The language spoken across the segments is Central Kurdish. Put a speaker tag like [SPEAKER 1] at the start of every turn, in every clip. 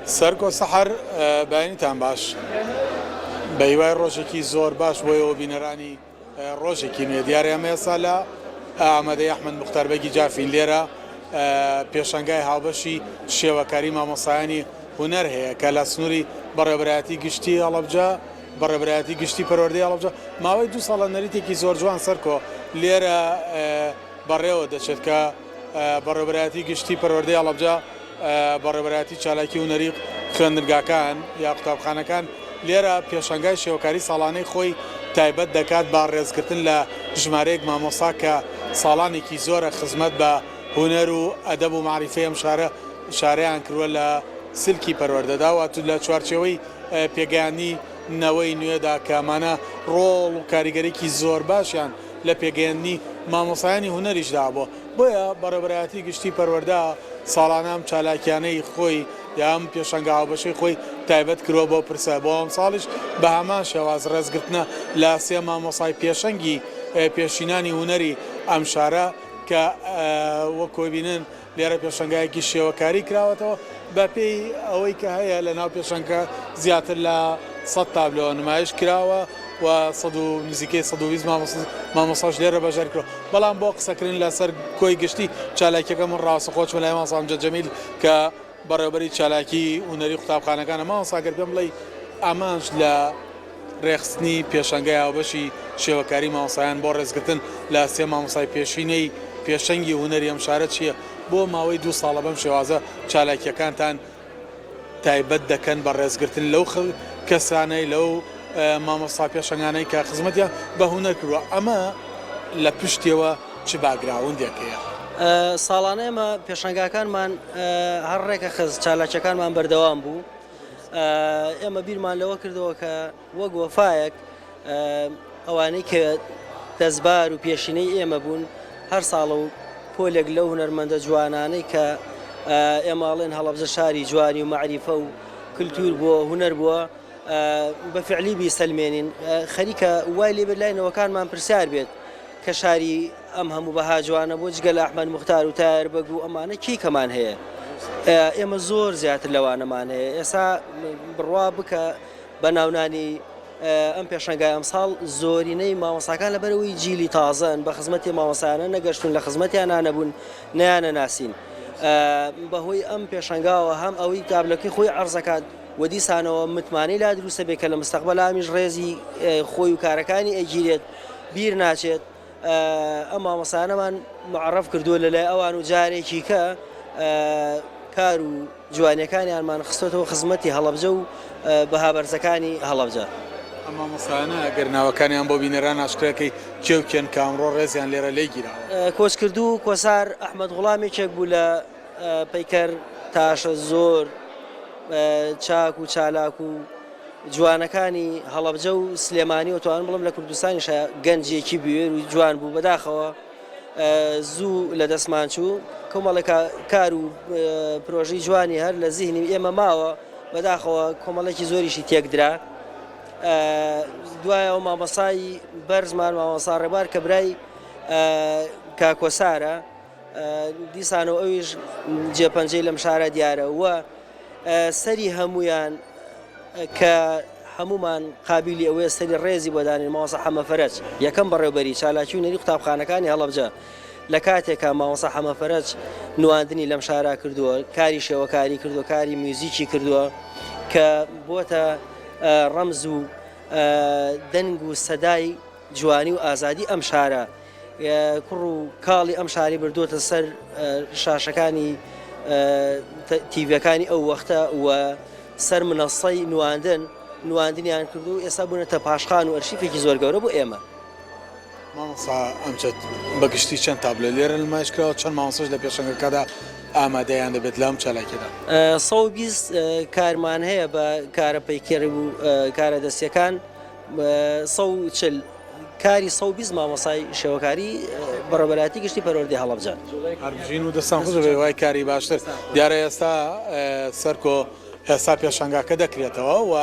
[SPEAKER 1] سەرکۆ سەحەر بەینتان باش بە هیوای ڕۆژێکی زۆر باش بۆیەوە بینەرانی ڕۆژێکی نوێ دیارە ئەمە ئێستا لە ئامادەی ئەحمەد موختاربەگی جافین لێرە پێشەنگای هاوبەشی شێوەکاری مامۆسایانی هونەر هەیە کە لە سنووری بەڕێوەبەرایەتی گشتی هەڵەبجە بەڕێوەبەرایەتی گشتی پەروەردەی هەڵەبجە ماوەی 2 ساڵە نەریتێکی زۆر جوان سەرکۆ لێرە بەڕێوە دەچێت کە بەڕێوەبەرایەتی گشتی پەروەردەی هەڵەبجە بەڕێوەبەرایەتی چالاکی هونەری خوێندنگاکان یا قوتابخانەکان لێرە پێشەنگای شێوەکاری ساڵانەی خۆی تایبەت دەکات با ڕێزگرتن لە ژمارەیەک مامۆستا کە ساڵانێکی زۆرە خزمەت بە هونەر و ئەدەب و معریفەی ئەم شارەیان کردووە لە سلکی پەروەردەداوە تو لە چوارچێوەی پێگەیانی نەوەی نوێدا کەمانە ڕۆڵ و کاریگەرێکی زۆر باشیان لە پێگەیاندنی مامۆسایانی هونەریشدا بووە بۆیە بەڕێوەبەرایەتی گشتی پەروەردە ساڵانە ئەم چالاکیانەی خۆی یا ئەم پێشەنگا هاوبەشەی خۆی تایبەت کردووە بۆ پرسە بۆ ئەم ساڵیش بە هەمان شێواز ڕێزگرتنە لە 3 مامۆسای پێشەنگی پێشینانی هونەری ئەم شارە کە وەکۆی بینن لێرە پێشەنگایەکی شێوەکاری کراوەتەوە بە پێی ئەوەی کە هەیە لە ناو پێشەنگە زیاتر لە 100 تابلۆ نمایش کراوە و نزیکەی 120 مامۆستاش لێرە بەژار کرۆ بەڵام بۆ قسەکردن لەسەر کۆی گشتی چالاکیەکە من ڕاستەخۆ چوون لای مامۆستا ئەمجەد جەمیل کە بەڕێوەبەری چالاکی هونەری قوتابخانەکانە مامۆستاگەر پێم بڵێ ئامانج لە ڕێخستنی پێشەنگای هاوبەشی شێوەکاری مامۆستایان بۆ ڕێزگرتن لە 3 مامۆستای پێشینەی پێشەنگی هونەری ئەم شارە چییە بۆ ماوەی 2 ساڵە بەم شێوازە چالاکیەکانتان تایبەت دەکەن بە ڕێزگرتن لەو کەسانەی لەو مامۆستا پێشەنگانەی کە خزمەتیان بە هونەر کردووە ئەمە لە پشتیەوە چ باگراوندێکەیە
[SPEAKER 2] ساڵانە ئێمە پێشەنگاکانمان هەر ڕێکە خز چالاکیەکانمان بەردەوام بوو ئێمە بیرمان لەوە کردەوە کە وەک وەفایەک ئەوانەی کە دەستبار و پێشینەی ئێمە بوون هەر ساڵە و پۆلێک لەو هونەرمەندە جوانانەی کە ئێماڵێن هەڵەبجە شاری جوانی و معریفە و کللتور بووە هونەر بووە بە فعلی بیسەلمێنین خەریکە وای لێ بەلایەنەوەکانمان پرسیار بێت کە شاری ئەم هەموو بەها جوانە بۆ جگە لە ئەحمەد موختار و تایر بەگ و ئەمانە کی کەمان هەیە ئێمە زۆر زیاتر لەوانەمان هەیە ئێستا بڕوا بکە بە ناونانی ئەم پێشەنگای ئەمساڵ زۆرینەی مامۆستاکان لەبەرەوەی جیلی تازەن بە خزمەتی مامۆستایانە نەگەشتون لە خزمەتیان نانەبوون نەیانە ناسین بەهۆی ئەم پێشەنگاوە هەم ئەوەی کابلەکەی خۆی عەرزەکات و دیسانەوە متمانەی لا دروستە بێت کە لە مستەقبەل ئامیش ڕێزی خۆی و کارەکانی ئەگیرێت بیر ناچێت ئەم مامۆستایانەمان معرەف کردووە لەلای ئەوان و جارێکی کە کار و جوانیەکانیانمان خستۆتەوە خزمەتی هەڵەبجە و بەها بەرزەکانی هەڵەبجە
[SPEAKER 1] ئەم مامۆستایانە ئەگەر ناوەکانیان بۆ بینەران ئاشکراکەی کێوکێن کامڕۆ ڕێزیان لێرە لێگیراوە
[SPEAKER 2] کۆچکردو کۆسار ئەحمەد غوڵامێکێک بوو لە پەیکەر تاشە زۆر چاک و چالاک و جوانەکانی هەڵەبجە و سلێمانی و توانم بڵم لە کوردستانیش گەنجێکی بوێر و جوان بوو بەداخەوە زوو لە دەستمان چوو کۆمەڵێک کار و پرۆژەی جوانی هەر لە زیهنی ئێمە ماوە بەداخەوە کۆمەڵێکی زۆریشی تێکدرا دوایە ئەو مامۆستای بەرزمان مامۆستا ڕێبار کە برای کاکۆسارە دیسانەوە ئەویش جێپەنجەی لەم شارە دیارە وە سەری هەمویان کە هەمومان قابلی ئەوەیە سەری ڕێزی بۆدانین مامۆستا حەمە فەرەج یەکەم بەڕێوەبەری چالاکی و نەری قوتابخانەکانی هەڵەبجە لە کاتێکە مامۆستا حەمە فەرەج نواندنی لەم شارە کردووە کاری شێوەکاری کردووە کاری میوزیکی کردووە کە بۆتە ڕەمز و دەنگ و سەدای جوانی و ئازادی ئەم شارە کوڕ و کاڵی ئەم شاری بردووەتە سەر شاشەکانی تیڤەکانی ئەو وەختە و سەر منەسەی نواندنیان کردو ئێستا بوونەتە پاشخان و ئەرشیفێکی زۆر گەورە بۆ ئێمە
[SPEAKER 1] مامۆستا ئەمجەد بەگشتی چەند تابلۆ لێرە نمایشکراوە چەند مامۆستاش لە پێشەنگەکەدا ئامادەیان دەبێت لەم چالاکیەدا
[SPEAKER 2] 120 کارمان هەیە بە کارە پەیکەر و کارە دەستیەکان 140 کاری 120 مامۆستای شێوەکاری بەڕێوەبەرایەتی گشتی پەروەردەی هەڵەبجە
[SPEAKER 1] هەربژین و دەستان خۆش بێ وای کاری باشتر دیارە ئێستا سەرکۆ ئێستا پێشەنگاکە دەکرێتەوە و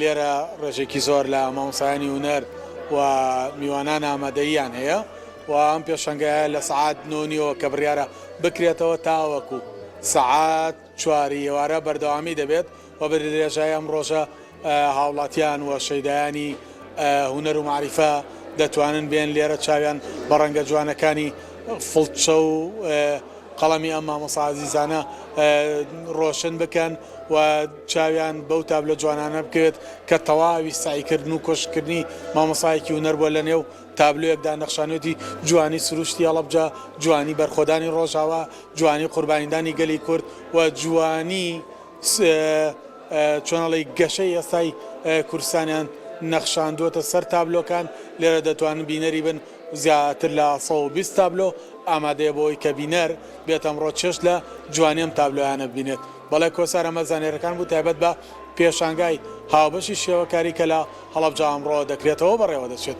[SPEAKER 1] لێرە ڕێژێکی زۆر لە مامۆستایانی هونەر و میوانان ئامادەییان هەیە و ئەم پێشەنگایە لە سەعات 9:30 کە بڕیارە بکرێتەوە تاوەکو سەعات چواری ئێوارە بەردەوامی دەبێت و بە درێژایی ئەم ڕۆژە هاوڵاتیان و شەیدایانی هونەر و معریفە دەتوانن بێن لێرە چاویان بە ڕەنگە جوانەکانی فڵچە و قەڵەمی ئەم مامۆستا عەزیزانە ڕۆشن بکەن و چاویان بەو تابلۆ جوانانە بکەوێت کە تەواوی سعیکردن و کۆشکردنی مامۆستایەکی هونەر بۆ لە نێو تابلۆیەکدا نەخشانوێتی جوانی سروشتی هەڵەبجە، جوانی بەرخۆدانی ڕۆژاوە، جوانی قوربانیدانی گەلی کورد و جوانی چۆنەڵی گەشەی ئێستای کوردستانیان نەخشاندووەتە سەر تابلۆکان. لێرە دەتوانن بینەری بن زیاتر لە 120 تابلۆ ئامادەیە بۆی کە بینەر بێت ئەمڕۆ چێشت لە جوانی ئەم تابلۆیانە ببینێت. بەڵێ کۆسار ئەمە زانێرەکان بوو تایبەت بە پێشانگای هاوبەشی شێوەکاری کە لە هەڵەبجە ئەمڕۆ دەکرێتەوە بەڕێوە دەچێت.